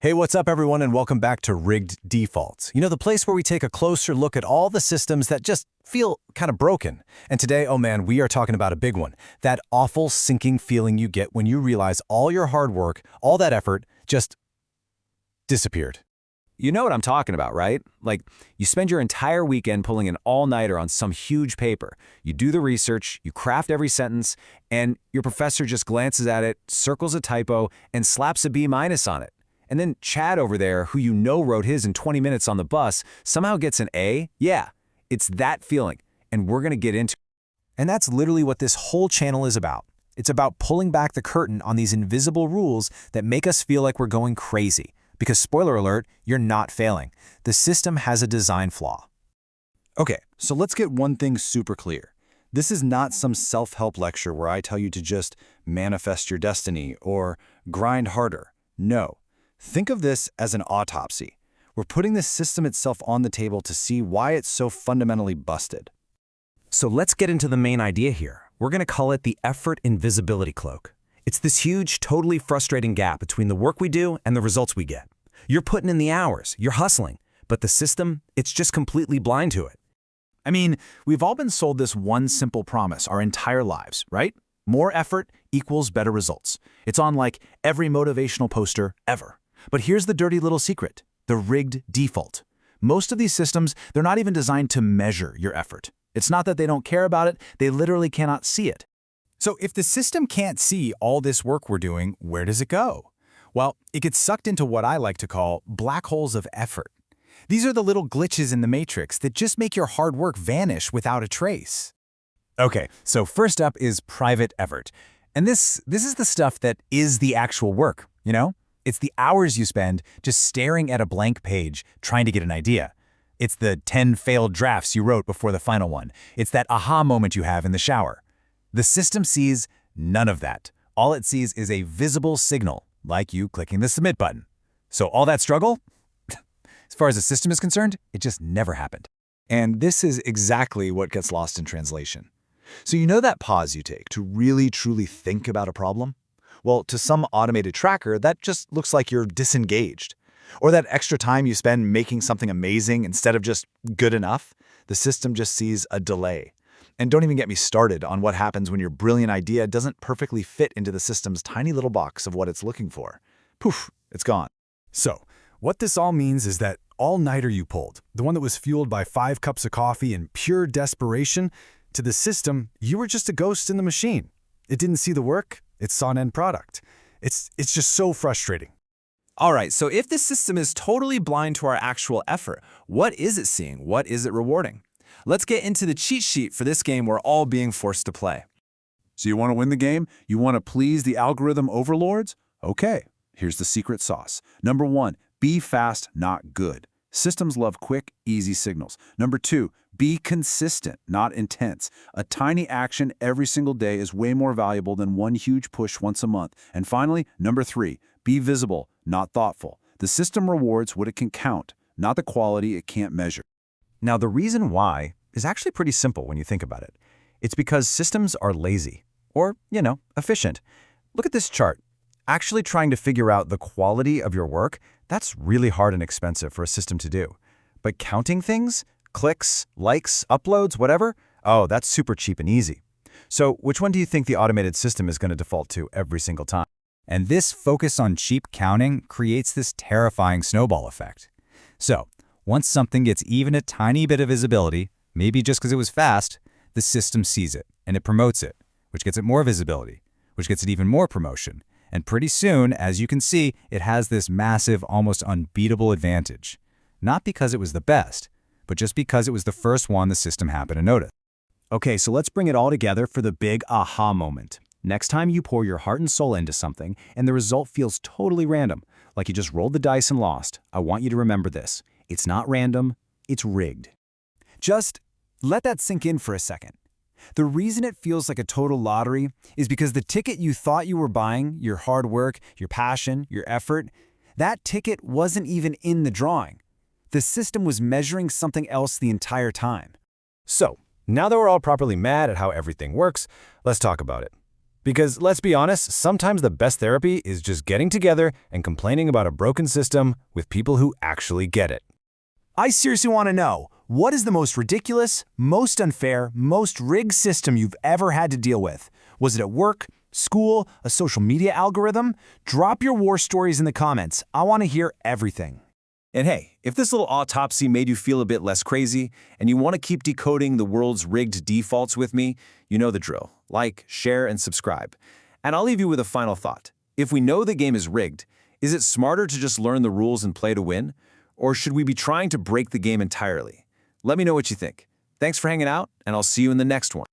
Hey, what's up everyone and welcome back to Rigged Defaults. You know, the place where we take a closer look at all the systems that just feel kind of broken. And today, oh man, we are talking about a big one. That awful sinking feeling you get when you realize all your hard work, all that effort, just disappeared. You know what I'm talking about, right? Like, you spend your entire weekend pulling an all-nighter on some huge paper. You do the research, you craft every sentence, and your professor just glances at it, circles a typo, and slaps a B- on it. And then Chad over there, who you know wrote his in 20 minutes on the bus, somehow gets an A? Yeah, it's that feeling, and we're gonna get into it. And that's literally what this whole channel is about. It's about pulling back the curtain on these invisible rules that make us feel like we're going crazy. Because spoiler alert, you're not failing. The system has a design flaw. Okay, so let's get one thing super clear. This is not some self-help lecture where I tell you to just manifest your destiny or grind harder. No. Think of this as an autopsy. We're putting the system itself on the table to see why it's so fundamentally busted. So let's get into the main idea here. We're going to call it the effort invisibility cloak. It's this huge, totally frustrating gap between the work we do and the results we get. You're putting in the hours, you're hustling, but the system, it's just completely blind to it. I mean, we've all been sold this one simple promise our entire lives, right? More effort equals better results. It's on like every motivational poster ever. But here's the dirty little secret, the rigged default. Most of these systems, they're not even designed to measure your effort. It's not that they don't care about it, they literally cannot see it. So if the system can't see all this work we're doing, where does it go? Well, it gets sucked into what I like to call black holes of effort. These are the little glitches in the matrix that just make your hard work vanish without a trace. Okay, so first up is private effort. And this is the stuff that is the actual work, you know? It's the hours you spend just staring at a blank page, trying to get an idea. It's the 10 failed drafts you wrote before the final one. It's that aha moment you have in the shower. The system sees none of that. All it sees is a visible signal, like you clicking the submit button. So all that struggle, as far as the system is concerned, it just never happened. And this is exactly what gets lost in translation. So you know that pause you take to really truly think about a problem? Well, to some automated tracker, that just looks like you're disengaged. Or that extra time you spend making something amazing instead of just good enough, the system just sees a delay. And don't even get me started on what happens when your brilliant idea doesn't perfectly fit into the system's tiny little box of what it's looking for. Poof, it's gone. So, what this all means is that all-nighter you pulled, the one that was fueled by 5 cups of coffee and pure desperation, to the system, you were just a ghost in the machine. It didn't see the work, it saw an end product. It's just so frustrating. All right, so if the system is totally blind to our actual effort, what is it seeing? What is it rewarding? Let's get into the cheat sheet for this game we're all being forced to play. So you want to win the game? You want to please the algorithm overlords? Okay, here's the secret sauce. Number 1, be fast, not good. Systems love quick, easy signals. Number 2, be consistent, not intense. A tiny action every single day is way more valuable than one huge push once a month. And finally, number 3, be visible, not thoughtful. The system rewards what it can count, not the quality it can't measure. Now, the reason why is actually pretty simple when you think about it. It's because systems are lazy, or, you know, efficient. Look at this chart. Actually trying to figure out the quality of your work, that's really hard and expensive for a system to do. But counting things, clicks, likes, uploads, whatever, oh, that's super cheap and easy. So which one do you think the automated system is going to default to every single time? And this focus on cheap counting creates this terrifying snowball effect. So once something gets even a tiny bit of visibility, maybe just because it was fast, the system sees it and it promotes it, which gets it more visibility, which gets it even more promotion. And pretty soon, as you can see, it has this massive, almost unbeatable advantage. Not because it was the best, but just because it was the first one the system happened to notice. Okay, so let's bring it all together for the big aha moment. Next time you pour your heart and soul into something and the result feels totally random, like you just rolled the dice and lost, I want you to remember this. It's not random, it's rigged. Just let that sink in for a second. The reason it feels like a total lottery is because the ticket you thought you were buying, your hard work, your passion, your effort, that ticket wasn't even in the drawing. The system was measuring something else the entire time. So, now that we're all properly mad at how everything works, let's talk about it. Because let's be honest, sometimes the best therapy is just getting together and complaining about a broken system with people who actually get it. I seriously want to know, what is the most ridiculous, most unfair, most rigged system you've ever had to deal with? Was it at work, school, a social media algorithm? Drop your war stories in the comments. I want to hear everything. And hey, if this little autopsy made you feel a bit less crazy, and you want to keep decoding the world's rigged defaults with me, you know the drill. Like, share, and subscribe. And I'll leave you with a final thought. If we know the game is rigged, is it smarter to just learn the rules and play to win? Or should we be trying to break the game entirely? Let me know what you think. Thanks for hanging out, and I'll see you in the next one.